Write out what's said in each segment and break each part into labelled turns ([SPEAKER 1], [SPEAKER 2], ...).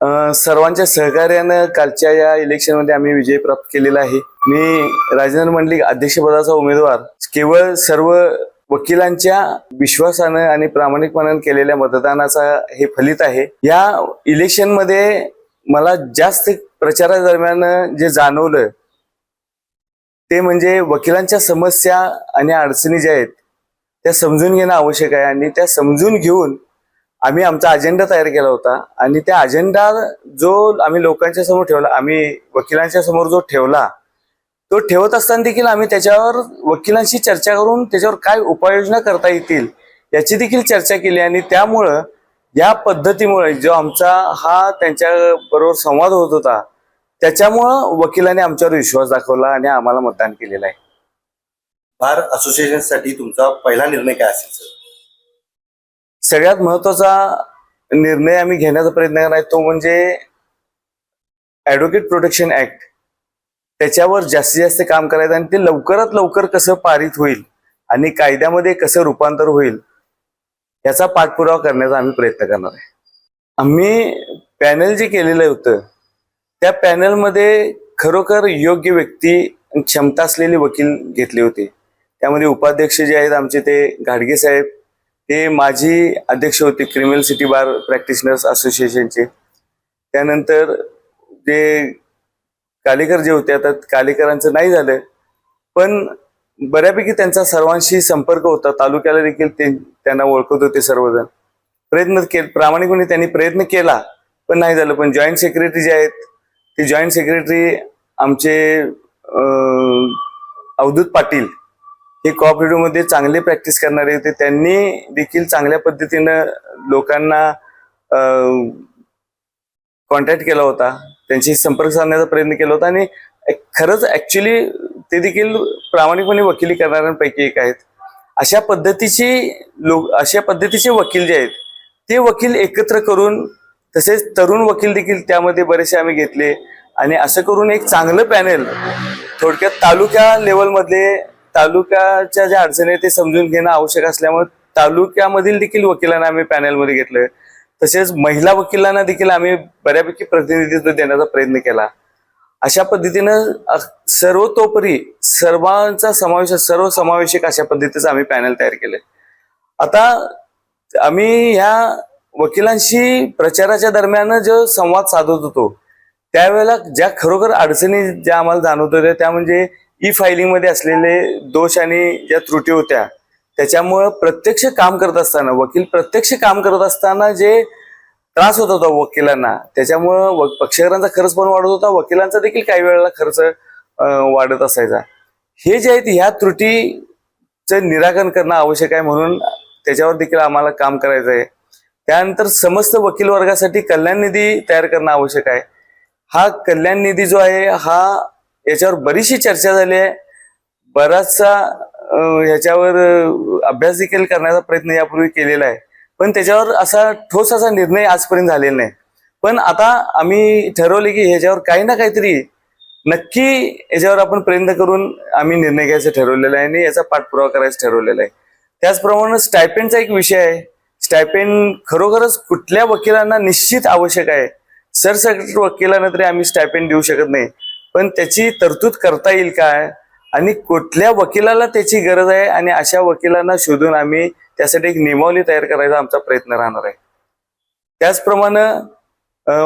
[SPEAKER 1] सर्वांच्या सहकार्यानं कालच्या या इलेक्शनमध्ये आम्ही विजय प्राप्त केलेला आहे। मी राजेंद्र मंडलिक अध्यक्षपदाचा उमेदवार केवळ सर्व वकिलांच्या विश्वासानं आणि प्रामाणिकपणानं केलेल्या मतदानाचा हे फलित आहे। या इलेक्शनमध्ये मला जास्त प्रचारादरम्यान जे जाणवलं ते म्हणजे वकिलांच्या समस्या आणि अडचणी ज्या आहेत त्या समजून घेणं आवश्यक आहे आणि त्या समजून घेऊन आम्ही आमचा अजेंडा तयार केला होता आणि त्या अजेंडा जो आम्ही लोकांच्या समोर ठेवला, आम्ही वकिलांच्या समोर जो ठेवला तो ठेवत असताना देखील आम्ही त्याच्यावर वकिलांशी चर्चा करून त्याच्यावर काय उपाययोजना करता येतील याची देखील चर्चा केली आणि त्यामुळं या पद्धतीमुळे जो आमचा हा त्यांच्या बरोबर संवाद होत होता त्याच्यामुळं वकिलांनी आमच्यावर विश्वास दाखवला आणि आम्हाला मतदान केलेलं आहे।
[SPEAKER 2] बार असोसिएशनसाठी तुमचा पहिला निर्णय काय असेल सर?
[SPEAKER 1] सगळ्यात महत्वाचा निर्णय आम्ही घेण्याचा प्रयत्न करणार आहे तो म्हणजे ॲडव्होकेट प्रोटेक्शन ऍक्ट, त्याच्यावर जास्तीत जास्त काम करायचं आणि ते लवकरात लवकर कसं पारित होईल आणि कायद्यामध्ये कसं रूपांतर होईल याचा पाठपुरावा करण्याचा आम्ही प्रयत्न करणार आहे। आम्ही पॅनल जे केलेलं होतं त्या पॅनलमध्ये खरोखर योग्य व्यक्ती क्षमता असलेले वकील घेतले होते। त्यामध्ये उपाध्यक्ष जे आहेत आमचे ते घाडगे साहेब, ते माजी अध्यक्ष होते क्रिमिनल सिटी बार प्रॅक्टिशनर्स असोसिएशनचे। त्यानंतर ते कालेकर जे होते, आता कालेकरांचं नाही झालं पण बऱ्यापैकी त्यांचा सर्वांशी संपर्क होता, तालुक्याला देखील त्यांना ओळखत होते सर्वजण। प्रयत्न केले प्रामाणिकपणे त्यांनी प्रयत्न केला पण नाही झालं। पण जॉईंट सेक्रेटरी जे आहेत ते जॉईंट सेक्रेटरी आमचे अवधूत पाटील हे कोऑपरेटिव्ह मध्ये चांगले प्रॅक्टिस करणारे होते। त्यांनी देखील चांगल्या पद्धतीनं लोकांना कॉन्टॅक्ट केला होता, त्यांची संपर्क साधण्याचा प्रयत्न केला होता आणि खरंच ऍक्च्युली ते देखील प्रामाणिकपणे वकिली करणाऱ्यांपैकी एक आहेत। अशा पद्धतीचे वकील जे आहेत ते वकील एकत्र करून, तसेच तरुण वकील देखील त्यामध्ये बरेचसे आम्ही घेतले आणि असं करून एक चांगलं पॅनल थोडक्यात तालुका लेवलमधले तालुक्याच्या ज्या अडचणी आहेत ते समजून घेणं आवश्यक असल्यामुळे तालुक्यामधील देखील वकिलांना आम्ही पॅनलमध्ये घेतलं। तसेच महिला वकिलांना देखील आम्ही बऱ्यापैकी प्रतिनिधित्व देण्याचा प्रयत्न केला। अशा पद्धतीनं सर्वतोपरी सर्वांचा समावेश, सर्वसमावेशक अशा पद्धतीचं आम्ही पॅनल तयार केले। आता आम्ही ह्या वकिलांशी प्रचाराच्या दरम्यान जो संवाद साधत होतो त्यावेळेला ज्या खरोखर अडचणी ज्या आम्हाला जाणवत होत्या त्या म्हणजे ई फायलिंग मध्ये असलेले दोष आणि ज्या त्रुटी होत्या त्याच्यामुळं प्रत्यक्ष काम करत असताना, वकील प्रत्यक्ष काम करत असताना जे त्रास होत होता वकिलांना, त्याच्यामुळं पक्षकारांचा खर्च पण वाढत होता, वकिलांचा देखील काही वेळेला खर्च वाढत असायचा। हे जे आहेत ह्या त्रुटीचं निराकरण करणं आवश्यक आहे, म्हणून त्याच्यावर देखील आम्हाला काम करायचं आहे। त्यानंतर समस्त वकील वर्गासाठी कल्याण निधी तयार करणं आवश्यक आहे। हा कल्याण निधी जो आहे हा याच्यावर बरीचशी चर्चा झाली आहे, बराचसा ह्याच्यावर अभ्यास देखील करण्याचा प्रयत्न यापूर्वी केलेला आहे, पण त्याच्यावर असा ठोस असा निर्णय आजपर्यंत झालेला नाही। पण आता आम्ही ठरवले की ह्याच्यावर काही ना काहीतरी नक्की याच्यावर आपण प्रयत्न करून आम्ही निर्णय घ्यायचा ठरवलेला आहे आणि याचा पाठपुरावा करायचा ठरवलेला आहे। त्याचप्रमाणे स्टायपेंडचा एक विषय आहे। स्टायपेंड खरोखरच कुठल्या वकिलांना निश्चित आवश्यक आहे। सरसकट वकिलांना तरी आम्ही स्टायपेंड देऊ शकत नाही, पण त्याची तरतूद करता येईल काय आणि कुठल्या वकिलाला त्याची गरज आहे आणि अशा वकिलांना शोधून आम्ही त्यासाठी एक नियमावली तयार करायचा आमचा प्रयत्न राहणार आहे। त्याचप्रमाणे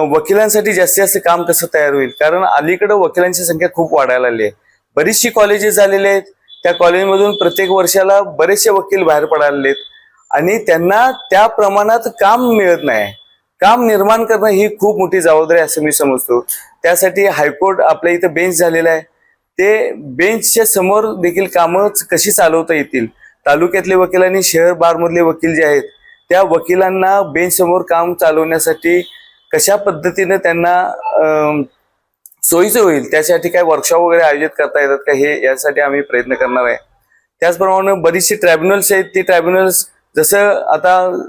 [SPEAKER 1] वकिलांसाठी जास्तीत जास्त काम कसं तयार होईल, कारण अलीकडे वकिलांची संख्या खूप वाढायला लागली आहे। बरीचशी कॉलेजेस झालेले आहेत, त्या कॉलेजमधून प्रत्येक वर्षाला बरेचसे वकील बाहेर पडायला आहेत आणि त्यांना त्या प्रमाणात काम मिळत नाही। काम निर्माण करणं ही खूप मोठी जबाबदारी असं मी समजतो। त्यासाठी हायकोर्ट आपल्या इथं बेंच झालेला आहे, ते बेंचच्या समोर देखील कामं कशी चालवता येतील, तालुक्यातले वकील आणि शहर बारमधले वकील जे आहेत त्या वकिलांना बेंच समोर काम चालवण्यासाठी कशा पद्धतीने त्यांना सोयीचं होईल त्यासाठी काय वर्कशॉप वगैरे आयोजित करता येतात का, हे यासाठी आम्ही प्रयत्न करणार आहे। त्याचप्रमाणे बरीचशी ट्रायब्युनल्स आहेत, ती ट्रायब्युनल्स जसं आता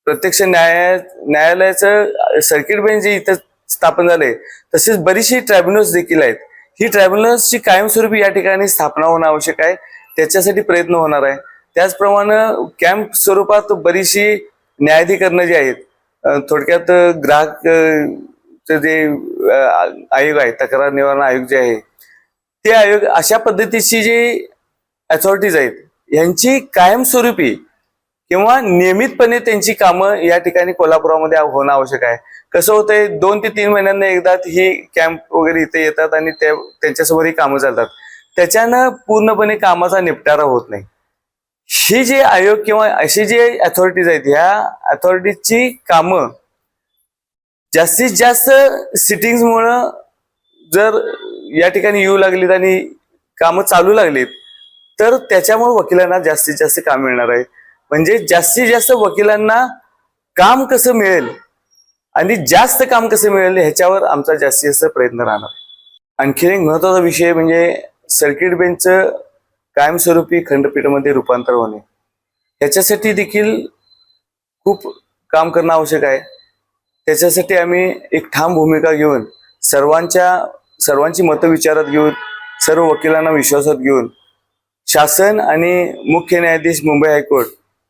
[SPEAKER 1] प्रत्यक्ष न्यायालयाचं सर्किट बेंच जे इथं स्थापन झाले तसेच बरीचशी ट्रायब्युनल्स देखील आहेत। ही ट्रायब्युनल्सची कायमस्वरूपी या ठिकाणी स्थापना होणं आवश्यक आहे, त्याच्यासाठी प्रयत्न होणार आहे। त्याचप्रमाणे कॅम्प स्वरूपात बरीचशी न्यायाधिकरणं जी आहेत थोडक्यात ग्राहक चे जे आयोग आहे, तक्रार निवारण आयोग जे आहे, ते आयोग अशा पद्धतीची जी अथॉरिटीज आहेत यांची कायमस्वरूपी किंवा नियमितपणे त्यांची कामं या ठिकाणी कोल्हापुरामध्ये होणं आवश्यक आहे. कसं होतंय, 2 ते 3 महिन्यांना एकदा ही कॅम्प वगैरे इथे येतात आणि त्यांच्यासमोर ही कामं चालतात. त्याच्यानं पूर्णपणे कामाचा निपटारा होत नाही. ही जे आयोग किंवा अशी जे अथॉरिटीज आहेत, ह्या अथॉरिटीजची कामं जास्तीत जास्त सिटिंग्समुळं जर या ठिकाणी येऊ लागलीत आणि कामं चालू लागलीत तर त्याच्यामुळे वकिलांना जास्तीत जास्त काम मिळणार आहे. म्हणजे जास्तीत जास्त वकिलांना काम कसं मिळेल आणि जास्त काम कसं मिळेल ह्याच्यावर आमचा जास्तीत जास्त प्रयत्न राहणार. आणखी एक महत्वाचा विषय म्हणजे सर्किट बेंचचं कायमस्वरूपी खंडपीठामध्ये रूपांतर होणे. त्याच्यासाठी देखील खूप काम करणं आवश्यक आहे. त्याच्यासाठी आम्ही एक ठाम भूमिका घेऊन सर्वांची मतं विचारात घेऊन सर्व वकिलांना विश्वासात घेऊन शासन आणि मुख्य न्यायाधीश मुंबई हायकोर्ट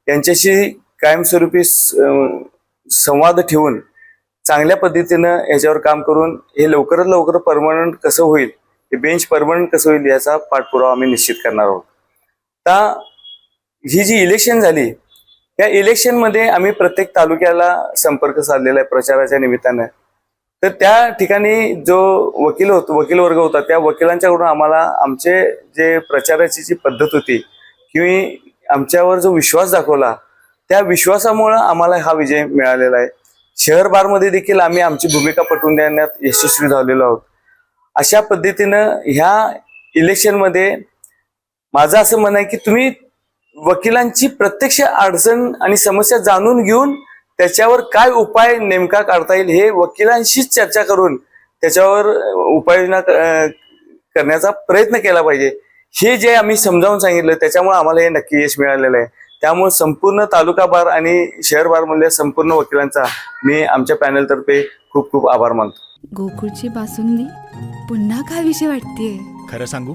[SPEAKER 1] यांच्याशी कायमस्वरूपी संवाद ठेवून चांगल्या पद्धतीनं याच्यावर काम करून हे लवकरात लवकर परमनंट कसं होईल, हे बेंच परमनंट कसं होईल याचा पाठपुरावा आम्ही निश्चित करणार आहोत. आता ही जी इलेक्शन झाली, या इलेक्शनमध्ये आम्ही प्रत्येक तालुक्याला संपर्क साधलेला आहे प्रचाराच्या निमित्तानं. तर त्या ठिकाणी जो वकील वर्ग होता, त्या वकिलांच्याकडून आम्हाला आमचे जे प्रचाराची जी पद्धत होती किंवा आमच्यावर जो विश्वास दाखवला, त्या विश्वासामुळं आम्हाला हा विजय मिळालेला आहे. शहर बारमध्ये देखील आम्ही आमची भूमिका पटवून देण्यात यशस्वी झालेलो आहोत. अशा पद्धतीनं ह्या इलेक्शनमध्ये माझं असं म्हणणं आहे की तुम्ही वकिलांची प्रत्यक्ष अडचण आणि समस्या जाणून घेऊन त्याच्यावर काय उपाय नेमका काढता येईल हे वकिलांशीच चर्चा करून त्याच्यावर उपाययोजना करण्याचा प्रयत्न केला पाहिजे. हे जे आम्ही समजावून सांगितलं त्याच्यामुळे आम्हाला हे नक्की यश मिळालेलं आहे. त्यामुळे संपूर्ण तालुका बार आणि शहर बार मधल्या संपूर्ण वकिलांचा मी आमच्या पॅनलतर्फे खूप खूप आभार मानतो.
[SPEAKER 3] गोकुळची बासुंदी पुन्हा खावीशी वाटतेय.
[SPEAKER 4] खरं सांगू,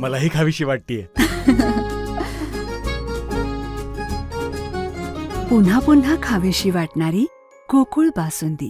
[SPEAKER 4] मलाही खावीशी वाटतेय.
[SPEAKER 3] पुन्हा पुन्हा खावीशी वाटणारी गोकुळ बासुंदी.